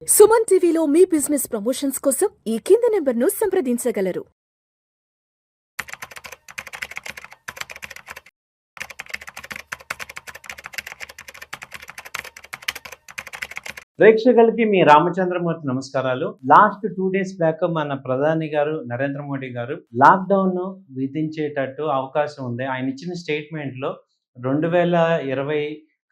సుమన్ టీవీలో మీ business promotions కోసం ఈ కింది నెంబర్ను సంప్రదించగలరు. ప్రేక్షకులకి మీ రామచంద్రమూర్తి నమస్కారాలు. లాస్ట్ 2 డేస్ బ్యాక్ మన ప్రధాని గారు నరేంద్ర మోడీ గారు లాక్డౌన్ విధించేటట్టు అవకాశం ఉంది. ఆయన ఇచ్చిన స్టేట్మెంట్లో 2020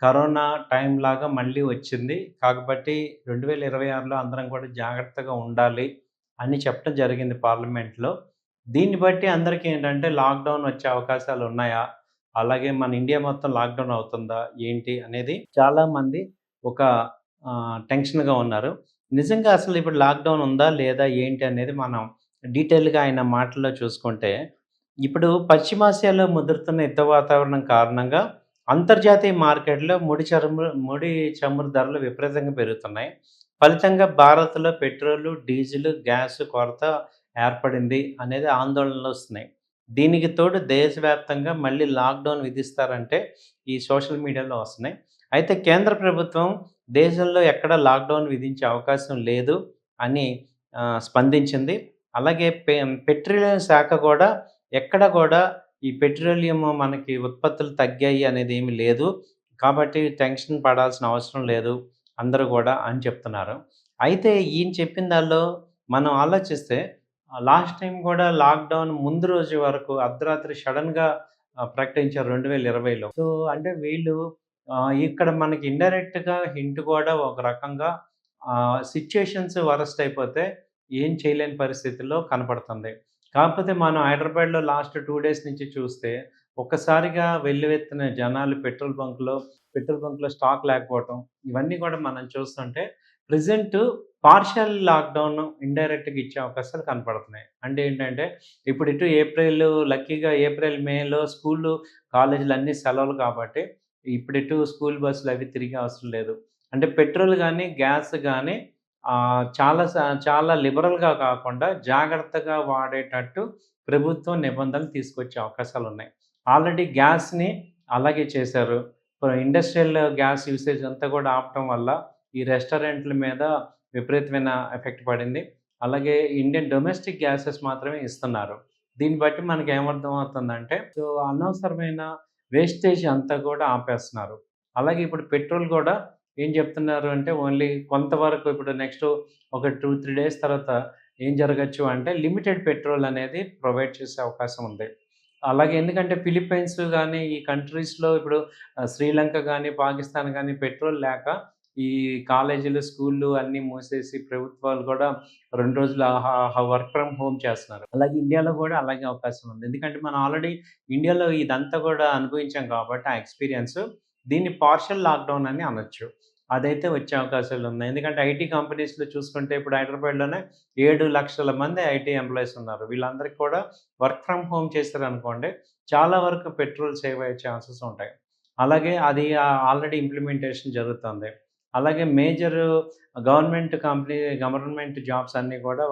కరోనా టైం లాగా మళ్ళీ వచ్చింది. కాబట్టి 2026లో అందరం కూడా జాగ్రత్తగా ఉండాలి అని చెప్పడం జరిగింది పార్లమెంట్లో. దీన్ని బట్టి అందరికీ ఏంటంటే లాక్డౌన్ వచ్చే అవకాశాలు ఉన్నాయా? అలాగే మన ఇండియా మొత్తం లాక్డౌన్ అవుతుందా? ఏంటి అనేది చాలామంది ఒక టెన్షన్‌గా ఉన్నారు. నిజంగా అసలు ఇప్పుడు లాక్‌డౌన్ ఉందా? లేదా? ఏంటి? అనేది మనం డీటెయిల్‌గా ఆయన మాటల్లో చూసుకుంటే, ఇప్పుడు పశ్చిమాసియాలో ముదురుతున్న యుద్ధ వాతావరణం కారణంగా అంతర్జాతీయ మార్కెట్‌లో ముడి చమురు ధరలు విపరీతంగా పెరుగుతున్నాయి. ఫలితంగా భారత్‌లో పెట్రోలు, డీజిలు, గ్యాస్ కొరత ఏర్పడింది అనేది ఆందోళనలు వస్తున్నాయి. దీనికి తోడు దేశవ్యాప్తంగా మళ్ళీ లాక్‌డౌన్ విధిస్తారంటే ఈ సోషల్ మీడియాలో వస్తున్నాయి. అయితే కేంద్ర ప్రభుత్వం దేశంలో ఎక్కడ లాక్డౌన్ విధించే అవకాశం లేదు అని స్పందించింది. అలాగే పెట్రోలియం శాఖ కూడా ఎక్కడ కూడా ఈ పెట్రోలియం మనకి ఉత్పత్తులు తగ్గాయి అనేది ఏమి లేదు. కాబట్టి టెన్షన్ పడాల్సిన అవసరం లేదు అందరూ కూడా అని చెప్తున్నారు. అయితే ఈయన చెప్పిన దానిలో మనం ఆలోచిస్తే లాస్ట్ టైం కూడా లాక్డౌన్ ముందు రోజు వరకు అర్ధరాత్రి సడన్‌గా ప్రకటించారు 2020లో. సో, అంటే వీళ్ళు ఇక్కడ మనకి ఇండైరెక్ట్‌గా హింట్ కూడా ఒక రకంగా సిట్యుయేషన్స్ వరస్ట్ అయిపోతే ఏం చేయలేని పరిస్థితుల్లో కనపడుతుంది. కాకపోతే మనం హైదరాబాద్‌లో లాస్ట్ 2 డేస్ నుంచి చూస్తే ఒక్కసారిగా వెల్లువెత్తిన జనాలు పెట్రోల్ బంక్‌లో స్టాక్ లేకపోవటం ఇవన్నీ కూడా మనం చూస్తుంటే ప్రెజెంట్ పార్షియల్ లాక్‌డౌన్ ఇండైరెక్ట్‌గా ఇచ్చే అవకాశాలు కనపడుతున్నాయి. అంటే ఏంటంటే ఇప్పుడు ఇటు లక్కీగా ఏప్రిల్, మేలో స్కూళ్ళు, కాలేజీలు అన్నీ సెలవులు కాబట్టి ఇప్పుడిటు స్కూల్ బస్సులు అవి తిరిగే అవసరం లేదు. అంటే పెట్రోల్ గానీ, గ్యాస్ గానీ చాలా లిబరల్‌గా కాకుండా జాగ్రత్తగా వాడేటట్టు ప్రభుత్వం నిబంధనలు తీసుకొచ్చే అవకాశాలున్నాయి. ఆల్రెడీ గ్యాస్‌ని అలాగే చేశారు. ఇండస్ట్రియల్ గ్యాస్ యూసేజ్ అంతా కూడా ఆపటం వల్ల ఈ రెస్టారెంట్ల మీద విపరీతమైన ఎఫెక్ట్ పడింది. అలాగే ఇండియన్ డొమెస్టిక్ గ్యాసెస్ మాత్రమే ఇస్తున్నారు. దీన్ని బట్టి మనకేమర్థమవుతుందంటే అనవసరమైన వేస్టేజ్ అంతా కూడా ఆపేస్తున్నారు. అలాగే ఇప్పుడు పెట్రోల్ గూడా ఏం చెప్తున్నారు అంటే ఓన్లీ కొంతవరకు ఇప్పుడు నెక్స్ట్ ఒక 2, 3 డేస్ తర్వాత ఏం జరగచ్చు అంటే లిమిటెడ్ పెట్రోల్ అనేది ప్రొవైడ్ చేసే అవకాశం ఉంది. అలాగే ఎందుకంటే ఫిలిప్పైన్స్ గానీ, ఈ కంట్రీస్‌లో ఇప్పుడు శ్రీలంక గానీ, పాకిస్తాన్ గానీ పెట్రోల్ లేక ఈ కాలేజీలు, స్కూల్లు అన్నీ మూసేసి ప్రభుత్వాలు కూడా 2 రోజులు వర్క్ ఫ్రమ్ హోమ్ చేస్తున్నారు. అలాగే ఇండియాలో కూడా అలాగే అవకాశం ఉంది. ఎందుకంటే మనం ఆల్రెడీ ఇండియాలో ఇదంతా కూడా అనుభవించాం కాబట్టి ఆ ఎక్స్‌పీరియన్స్ దీన్ని పార్షియల్ లాక్‌డౌన్ అని అనొచ్చు. అదైతే వచ్చే అవకాశాలున్నాయి. ఎందుకంటే ఐటీ కంపెనీస్‌లో చూసుకుంటే ఇప్పుడు హైదరాబాద్‌లోనే 7,00,000 మంది ఐటీ ఎంప్లాయీస్ ఉన్నారు. వీళ్ళందరికీ కూడా వర్క్ ఫ్రమ్ హోమ్ చేశారనుకోండి, చాలా వరకు పెట్రోల్ సేవ్ అయ్యే ఛాన్సెస్ ఉంటాయి. అలాగే అది ఆల్రెడీ ఇంప్లిమెంటేషన్ జరుగుతుంది. అలాగే మేజర్ గవర్నమెంట్ జాబ్స్ అన్నీ కూడా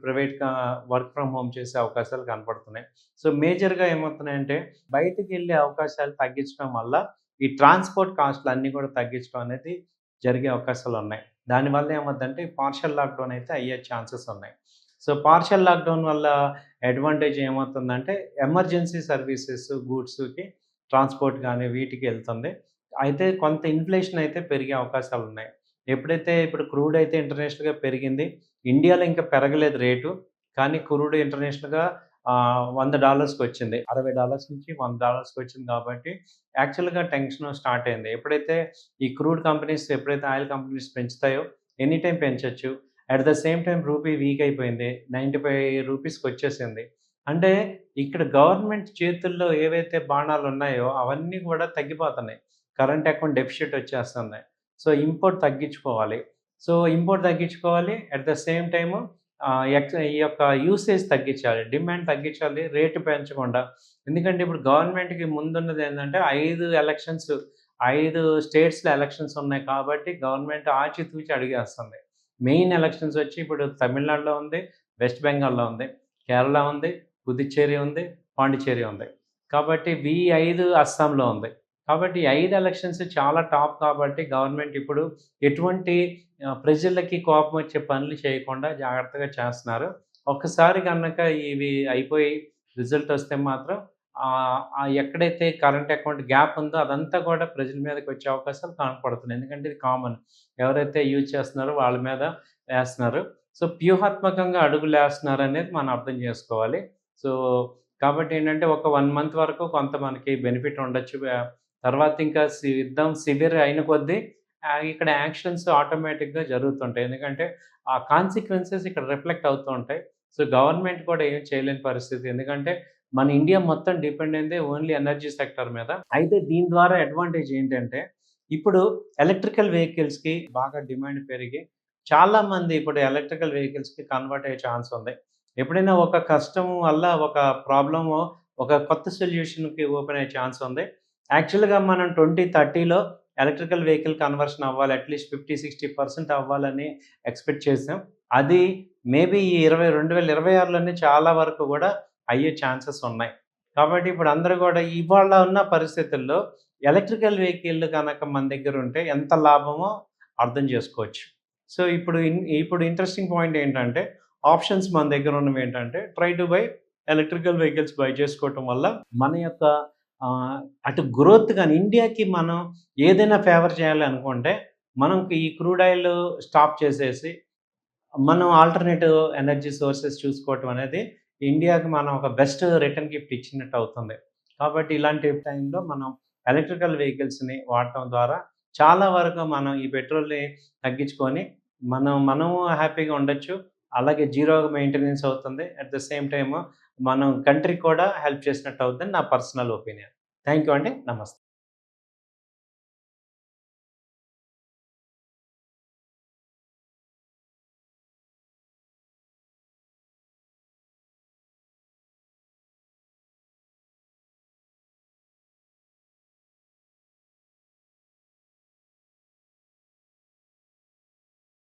ప్రైవేట్‌గా వర్క్ ఫ్రమ్ హోమ్ చేసే అవకాశాలు కనపడుతున్నాయి. సో, మేజర్‌గా ఏమవుతున్నాయంటే బయటికెళ్ళే అవకాశాలు తగ్గించడం వల్ల ఈ ట్రాన్స్‌పోర్ట్ కాస్ట్‌లు అన్నీ కూడా తగ్గించడం అనేది జరిగే అవకాశాలున్నాయి. దానివల్ల ఏమవుద్దంటే పార్షియల్ లాక్‌డౌన్ అయితే అయ్యే ఛాన్సెస్ ఉన్నాయి. సో, పార్షియల్ లాక్‌డౌన్ వల్ల అడ్వాంటేజ్ ఏమవుతుందంటే ఎమర్జెన్సీ సర్వీసెస్, గూడ్స్‌కి ట్రాన్స్‌పోర్ట్ గానీ వీటికి ఎళ్తుంది. అయితే కొంత ఇన్‌ఫ్లేషన్ అయితే పెరిగే అవకాశాలున్నాయి. ఎప్పుడైతే ఇప్పుడు క్రూడ్ అయితే ఇంటర్నేషనల్‌గా పెరిగింది. ఇండియాలో ఇంకా పెరగలేదు రేటు. కానీ క్రూడ్ ఇంటర్నేషనల్‌గా $100కి వచ్చింది. $60 నుంచి $100కి వచ్చింది కాబట్టి యాక్చువల్‌గా టెన్షన్ స్టార్ట్ అయింది. ఎప్పుడైతే ఈ క్రూడ్ కంపెనీస్ ఎప్పుడైతే ఆయిల్ కంపెనీస్ పెంచుతాయో ఎనీ టైమ్ పెంచొచ్చు. At the same time rupee week అయిపోయింది. ₹95కి వచ్చేసింది. అంటే ఇక్కడ గవర్నమెంట్ చేతుల్లో ఏవైతే బాణాలున్నాయో అవన్నీ కూడా తగ్గిపోతున్నాయి. కరెంట్ అకౌంట్ డెఫిసిట్ వచ్చేస్తుంది. సో, ఇంపోర్ట్ తగ్గించుకోవాలి. ఇంపోర్ట్ తగ్గించుకోవాలి. అట్ ద సేమ్ టైము ఈ యొక్క యూసేజ్ తగ్గించాలి. డిమాండ్ తగ్గించాలి. రేటు పెంచకుండా. ఎందుకంటే ఇప్పుడు గవర్నమెంట్‌కి ముందున్నదేంటంటే 5 స్టేట్స్‌లో ఎలక్షన్స్ ఉన్నాయి కాబట్టి గవర్నమెంట్ ఆచితూచి అడుగేస్తుంది. మెయిన్ ఎలక్షన్స్ వచ్చి ఇప్పుడు తమిళనాడులో ఉంది, వెస్ట్ బెంగాల్‌లో ఉంది, కేరళ ఉంది, పుదుచ్చేరి ఉంది, పాండిచ్చేరి ఉంది. కాబట్టి 5 అస్సాంలో ఉంది. కాబట్టి ఈ 5 ఎలక్షన్స్ చాలా టాప్ కాబట్టి గవర్నమెంట్ ఇప్పుడు ఎటువంటి ప్రజలకి కోపం వచ్చే పనులు చేయకుండా జాగ్రత్తగా చేస్తున్నారు. ఒక్కసారి గనక ఇవి అయిపోయి రిజల్ట్ వస్తే మాత్రం ఎక్కడైతే కరెంట్ అకౌంట్ గ్యాప్ ఉందో అదంతా కూడా ప్రజల మీదకి వచ్చే అవకాశాలు కనపడుతున్నాయి. ఎందుకంటే ఇది కామన్. ఎవరైతే యూజ్ చేస్తున్నారో వాళ్ళ మీద వేస్తున్నారు. సో, వ్యూహాత్మకంగా అడుగులేస్తున్నారనేది మనం అర్థం చేసుకోవాలి. సో, కాబట్టి ఏంటంటే ఒక 1 మంత్ వరకు కొంత మనకి బెనిఫిట్ ఉండొచ్చు. తర్వాత ఇంకా యుద్ధం సివియర్ అయిన కొద్దీ ఇక్కడ యాక్షన్స్ ఆటోమేటిక్‌గా జరుగుతుంటాయి. ఎందుకంటే ఆ కాన్సిక్వెన్సెస్ ఇక్కడ రిఫ్లెక్ట్ అవుతూ ఉంటాయి. సో, గవర్నమెంట్ కూడా ఏం చేయలేని పరిస్థితి. ఎందుకంటే మన ఇండియా మొత్తం డిపెండ్ అయిందే ఓన్లీ ఎనర్జీ సెక్టర్ మీద. అయితే దీని ద్వారా అడ్వాంటేజ్ ఏంటంటే ఇప్పుడు ఎలక్ట్రికల్ వెహికల్స్‌కి బాగా డిమాండ్ పెరిగి చాలామంది ఇప్పుడు ఎలక్ట్రికల్ వెహికల్స్‌కి కన్వర్ట్ అయ్యే ఛాన్స్ ఉంది. ఎప్పుడైనా ఒక కష్టం వల్ల ఒక ప్రాబ్లము ఒక కొత్త సొల్యూషన్‌కి ఓపెన్ అయ్యే ఛాన్స్ ఉంది. యాక్చువల్‌గా మనం 2030లో ఎలక్ట్రికల్ వెహికల్ కన్వర్షన్ అవ్వాలి. అట్‌లీస్ట్ 50-60% అవ్వాలని ఎక్స్‌పెక్ట్ చేసాం. అది మేబీ ఈ 2026లోనే చాలా వరకు కూడా అయ్యే ఛాన్సెస్ ఉన్నాయి. కాబట్టి ఇప్పుడు అందరూ కూడా ఇవాళ ఉన్న పరిస్థితుల్లో ఎలక్ట్రికల్ వెహికల్ గనక మన దగ్గర ఉంటే ఎంత లాభమో అర్థం చేసుకోవచ్చు. సో, ఇప్పుడు ఇంట్రెస్టింగ్ పాయింట్ ఏంటంటే ఆప్షన్స్ మన దగ్గర ఉన్నవి ఏంటంటే try to buy electrical vehicles by చేసుకోవటం వల్ల మన యొక్క అటు గ్రోత్ గాని ఇండియాకి మనం ఏదైనా ఫేవర్ చేయాలి అనుకుంటే మనం ఈ క్రూడ్ ఆయిల్ స్టాప్ చేసేసి మనం ఆల్టర్‌నేటివ్ ఎనర్జీ సోర్సెస్ చూసుకోవటం అనేది ఇండియాకి మనం ఒక బెస్ట్ రిటర్న్ గిఫ్ట్ ఇచ్చినట్టు అవుతుంది. కాబట్టి ఇలాంటి టైంలో మనం ఎలక్ట్రికల్ వెహికల్స్‌ని వాడటం ద్వారా చాలా వరకు మనం ఈ పెట్రోల్‌ని తగ్గించుకొని మనము హ్యాపీగా ఉండొచ్చు. అలాగే జీరో మెయింటెనెన్స్ అవుతుంది. అట్ ద సేమ్ టైమ్ మనం కంట్రీకి కూడా హెల్ప్ చేసినట్టు అవుద్దని నా పర్సనల్ ఒపీనియన్. థాంక్ యూ అండి. నమస్తే.